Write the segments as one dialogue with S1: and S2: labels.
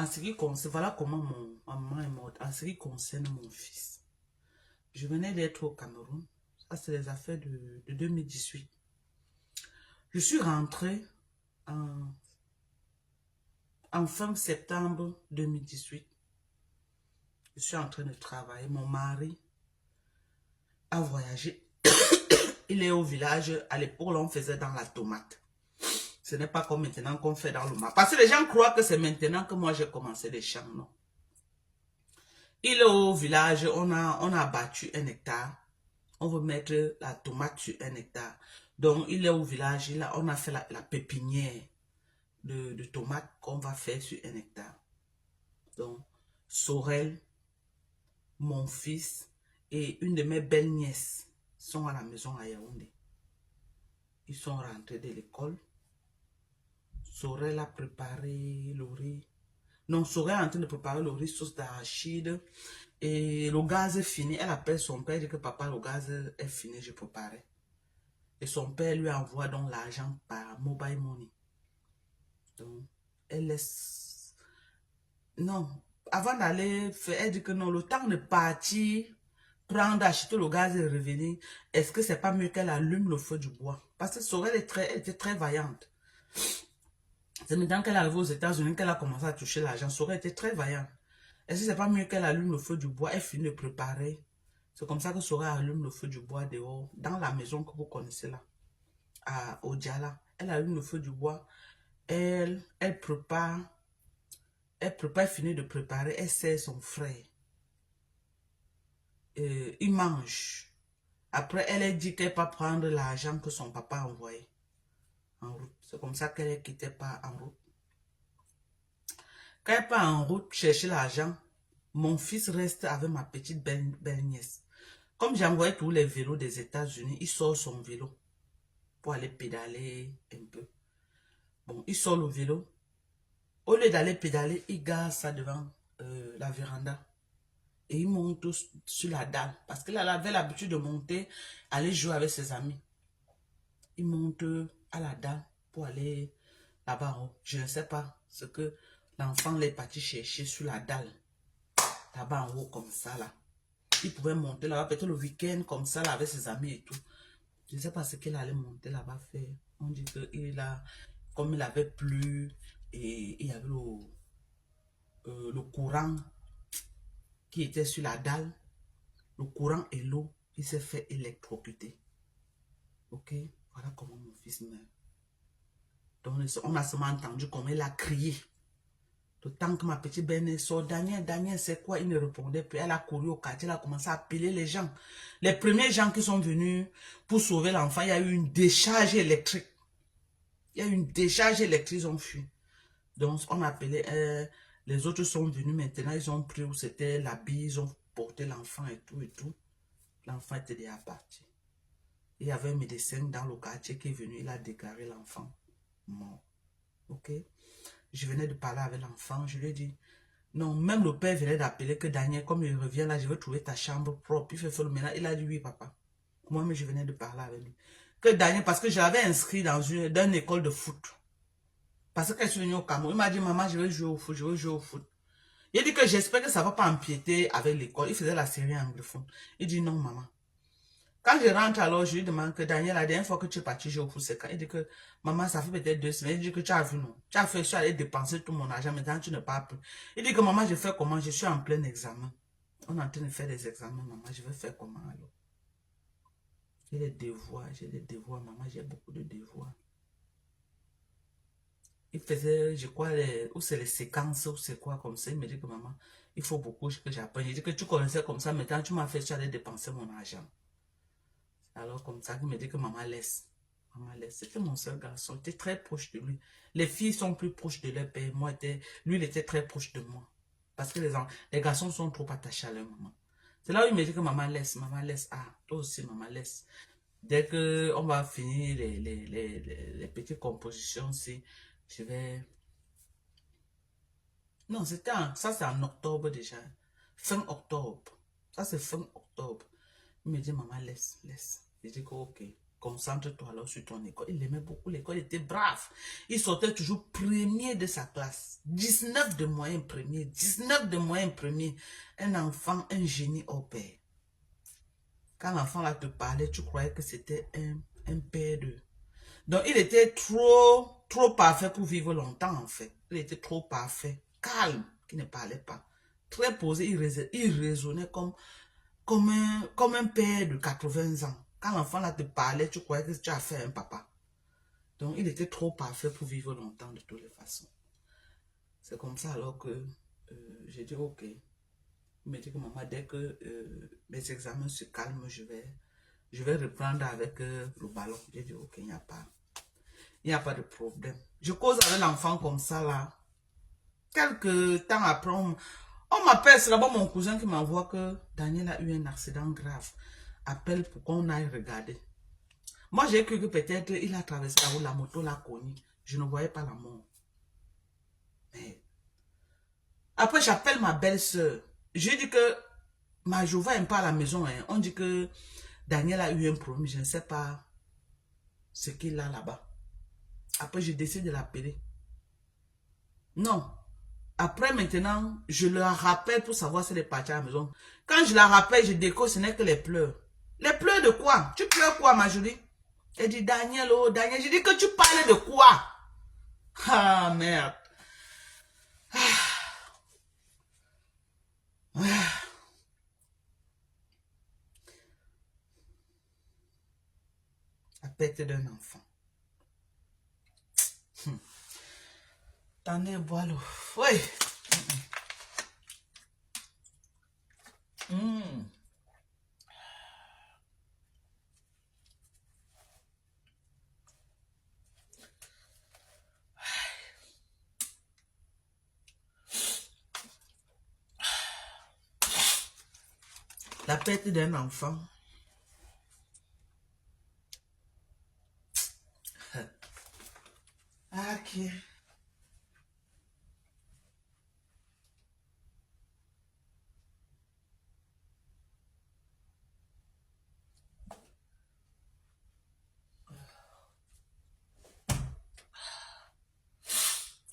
S1: en ce qui concerne, voilà comment ma maman est morte. En ce qui concerne mon fils, je venais d'être au Cameroun. Ça, c'est les affaires de 2018. Je suis rentrée en fin septembre 2018. Je suis en train de travailler. Mon mari a voyagé. Il est au village. À l'époque, on faisait dans la tomate. Ce n'est pas comme maintenant qu'on fait dans le mar. Parce que les gens croient que c'est maintenant que moi j'ai commencé les champs. Non. Il est au village. On a battu 1 hectare. On veut mettre la tomate sur 1 hectare. Donc, il est au village. On a fait la pépinière de tomates qu'on va faire sur 1 hectare. Donc, Sorel, mon fils et une de mes belles nièces sont à la maison à Yaoundé. Ils sont rentrés de l'école. Sorel a préparé le riz. Non, Sorel est en train de préparer le riz sauce d'arachide. Et le gaz est fini. Elle appelle son père, dit que papa, le gaz est fini, je préparais. Et son père lui envoie donc l'argent par mobile money. Donc, elle laisse... Non, avant d'aller faire, elle dit que non, le temps de partir, prendre, acheter le gaz et revenir, est-ce que c'est pas mieux qu'elle allume le feu du bois? Parce que Sorel elle était très vaillante. C'est maintenant qu'elle est arrivée aux États-Unis qu'elle a commencé à toucher l'argent. Sorel était très vaillante. Est-ce que c'est pas mieux qu'elle allume le feu du bois? Elle finit de préparer. C'est comme ça que Sorel allume le feu du bois dehors, dans la maison que vous connaissez là, au Djala. Elle allume le feu du bois. Elle prépare. Elle finit de préparer. Elle sert son frère. Il mange. Après, elle a dit qu'elle va prendre l'argent que son papa a envoyé en route. C'est comme ça qu'elle ne quittait pas en route. Quand elle part en route chercher l'argent, mon fils reste avec ma petite belle-nièce. Comme j'envoyais tous les vélos des États-Unis, il sort son vélo pour aller pédaler un peu. Bon, il sort le vélo. Au lieu d'aller pédaler, il gare ça devant la véranda. Et il monte sur la dalle. Parce qu'il avait l'habitude de monter, aller jouer avec ses amis. Il monte à la dalle pour aller là-bas en haut. Je ne sais pas ce que l'enfant l'est parti chercher sur la dalle. Là-bas en haut, comme ça, là. Il pouvait monter là-bas, peut-être le week-end, comme ça, là, avec ses amis et tout. Je ne sais pas ce qu'il allait monter là-bas faire. On dit qu'il a, comme il avait plu, et il y avait le courant qui était sur la dalle. Le courant et l'eau, il s'est fait électrocuter. Ok? Voilà comment mon fils meurt. Donc, on a seulement entendu comment il a crié. Le temps que ma petite belle sort, Daniel, c'est quoi? Il ne répondait plus. Elle a couru au quartier, elle a commencé à appeler les gens. Les premiers gens qui sont venus pour sauver l'enfant, il y a eu une décharge électrique. Il y a eu une décharge électrique, ils ont fui. Donc, on a appelé, les autres sont venus maintenant, ils ont pris où c'était l'habit, ils ont porté l'enfant et tout et tout. L'enfant était déjà parti. Il y avait un médecin dans le quartier qui est venu, il a déclaré l'enfant mort. Ok? Je venais de parler avec l'enfant, je lui ai dit, non, même le père venait d'appeler que Daniel, comme il revient là, je vais trouver ta chambre propre. Il fait le ménage. Il a dit oui, papa. Moi-même, je venais de parler avec lui. Que Daniel, parce que je l'avais inscrit dans une école de foot. Parce que je suis venu au Cameroun, il m'a dit, maman, je vais jouer au foot, je vais jouer au foot. Il dit que j'espère que ça ne va pas empiéter avec l'école. Il faisait la série anglophone. Il dit non, maman. Quand je rentre alors, je lui demande que Daniel, la dernière fois que tu es parti jouer au foot, c'est quand? Il dit que, maman, ça fait peut-être 2 semaines. Il dit que tu as vu, non? Tu as fait, je suis allé dépenser tout mon argent, maintenant tu ne parles plus. Il dit que, maman, je fais comment? Je suis en plein examen. On est en train de faire des examens, maman, je vais faire comment alors? J'ai des devoirs, maman, j'ai beaucoup de devoirs. Il faisait, je crois, ou c'est les séquences, ou c'est quoi comme ça. Il me dit que, maman, il faut beaucoup que j'apprenne. Il dit que tu connaissais comme ça, maintenant tu m'as fait, tu allais dépenser mon argent. Alors comme ça, il me dit que maman laisse. Maman laisse. C'était mon seul garçon. J'étais très proche de lui. Les filles sont plus proches de leur père. Lui, il était très proche de moi. Parce que les garçons sont trop attachés à leur maman. C'est là où il me dit que maman laisse. Maman laisse. Ah, toi aussi, maman laisse. Dès qu'on va finir les petites compositions, je vais... Non, ça c'est en octobre déjà. Fin octobre. Ça c'est fin octobre. Il me dit, maman, laisse. Je dis que ok. concentre-toi alors sur ton école. Il aimait beaucoup l'école, il était brave. Il sortait toujours premier de sa classe. 19 de moyenne premier, 19 de moyenne premier. Un enfant, un génie au père. Quand l'enfant là te parlait, tu croyais que c'était un père de... Donc, il était trop parfait pour vivre longtemps, en fait. Il était trop parfait, calme, qui ne parlait pas. Très posé, il raisonnait comme un père de 80 ans. Quand l'enfant là te parlait, tu croyais que tu as fait un papa. Donc, il était trop parfait pour vivre longtemps de toutes les façons. C'est comme ça alors que j'ai dit, ok. Il m'a dit que maman, dès que mes examens se calment, je vais reprendre avec le ballon. J'ai dit, ok, il n'y a pas de problème. Je cause avec l'enfant comme ça là. Quelques temps après, on m'appelle, c'est là-bas mon cousin qui m'envoie que Daniel a eu un accident grave. Appelle pour qu'on aille regarder. Moi, j'ai cru que peut-être il a traversé la route, la moto l'a cogné. Je ne voyais pas la mort. Mais... Après, j'appelle ma belle-sœur. Je dis que ma Jova n'est pas à la maison. Hein. On dit que Daniel a eu un problème. Je ne sais pas ce qu'il a là-bas. Après, je décide de l'appeler. Non. Après, maintenant, je la rappelle pour savoir si elle est partie à la maison. Quand je la rappelle, je découvre, ce n'est que les pleurs. Les pleurs de quoi? Tu pleures quoi, ma Julie? Elle dit, Daniel, oh, Daniel. Je dis que tu parles de quoi? Ah, merde. La perte d'un enfant. T'en es bois l'eau. Oui. La perte d'un enfant. Ok.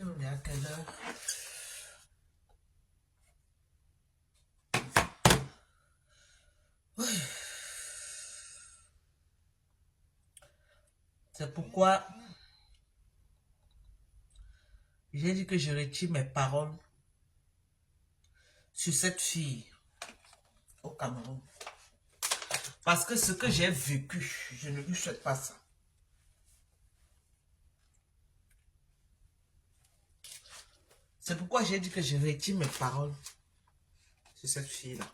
S1: On est à quelle heure? C'est pourquoi j'ai dit que je retire mes paroles sur cette fille au Cameroun. Parce que ce que j'ai vécu, je ne lui souhaite pas ça. C'est pourquoi j'ai dit que je retire mes paroles sur cette fille-là.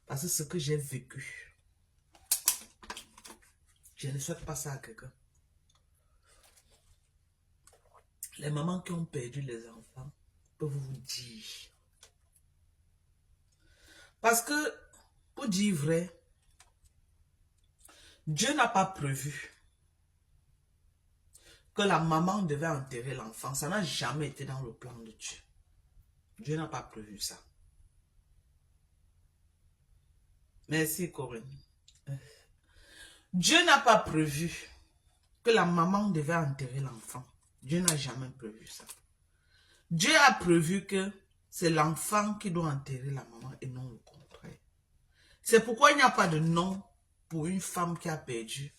S1: Parce que ce que j'ai vécu, je ne souhaite pas ça à quelqu'un. Les mamans qui ont perdu les enfants peuvent vous dire. Parce que, pour dire vrai, Dieu n'a pas prévu que la maman devait enterrer l'enfant. Ça n'a jamais été dans le plan de Dieu. Dieu n'a pas prévu ça. Merci, Corinne. Dieu n'a pas prévu que la maman devait enterrer l'enfant. Dieu n'a jamais prévu ça. Dieu a prévu que c'est l'enfant qui doit enterrer la maman et non le contraire. C'est pourquoi il n'y a pas de nom pour une femme qui a perdu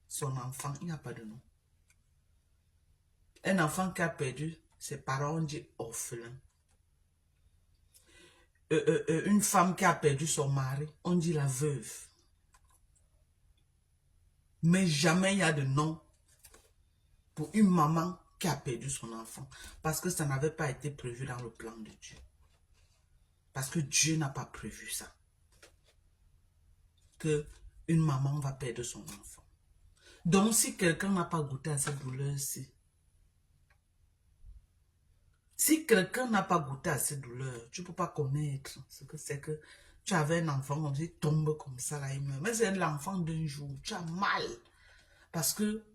S1: son enfant. Il n'y a pas de nom. Un enfant qui a perdu ses parents, on dit orphelin. Une femme qui a perdu son mari, on dit la veuve. Mais jamais il y a de nom pour une maman qui a perdu son enfant. Parce que ça n'avait pas été prévu dans le plan de Dieu. Parce que Dieu n'a pas prévu ça. Que une maman va perdre son enfant. Donc si quelqu'un n'a pas goûté à cette douleur-ci, si quelqu'un n'a pas goûté à cette douleur, tu ne peux pas connaître ce que c'est que tu avais un enfant comme ça, il tombe comme ça, là, il meurt. Mais c'est l'enfant d'un jour, tu as mal. Parce que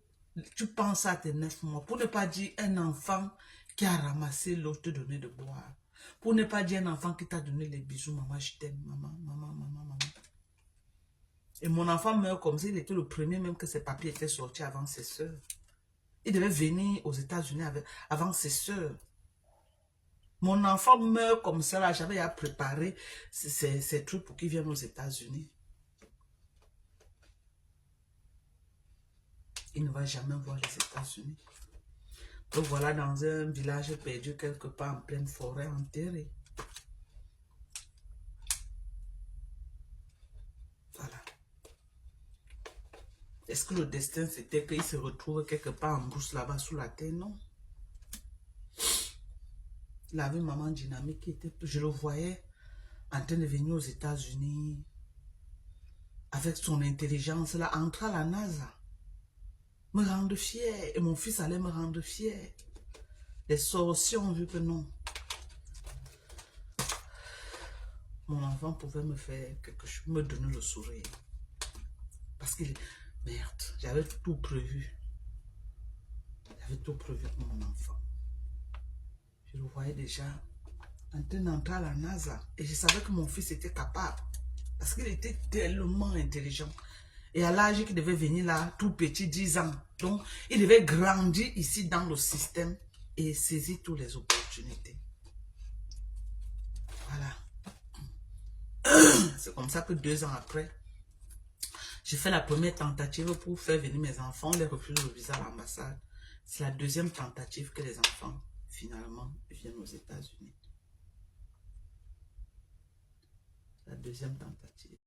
S1: tu penses à tes 9 mois. Pour ne pas dire un enfant qui a ramassé l'eau, te donner de boire. Pour ne pas dire un enfant qui t'a donné les bisous, maman, je t'aime, maman, maman, maman, maman. Et mon enfant meurt comme ça, il était le premier même que ses papiers étaient sortis avant ses soeurs. Il devait venir aux États-Unis avant ses soeurs. Mon enfant meurt comme ça, là, j'avais à préparer ces trucs pour qu'il vienne aux États-Unis. Il ne va jamais voir les États-Unis. Donc voilà, dans un village perdu quelque part en pleine forêt enterré. Voilà. Est-ce que le destin, c'était qu'il se retrouve quelque part en brousse là-bas sous la terre? Non. Il avait une maman dynamique qui était... Je le voyais en train de venir aux États-Unis avec son intelligence là, entrer à la NASA. Me rendre fier. Et mon fils allait me rendre fier. Les sorciers ont vu que non. Mon enfant pouvait me faire quelque chose, me donner le sourire. Parce qu'il... Merde, j'avais tout prévu. J'avais tout prévu pour mon enfant. Je le voyais déjà en train d'entrer à la NASA. Et je savais que mon fils était capable. Parce qu'il était tellement intelligent. Et à l'âge qu'il devait venir là, tout petit, 10 ans. Donc, il devait grandir ici dans le système et saisir toutes les opportunités. Voilà. C'est comme ça que 2 ans après, j'ai fait la première tentative pour faire venir mes enfants. On les refuse le visa à l'ambassade. C'est la deuxième tentative que les enfants, finalement, viennent aux États-Unis. La deuxième tentative.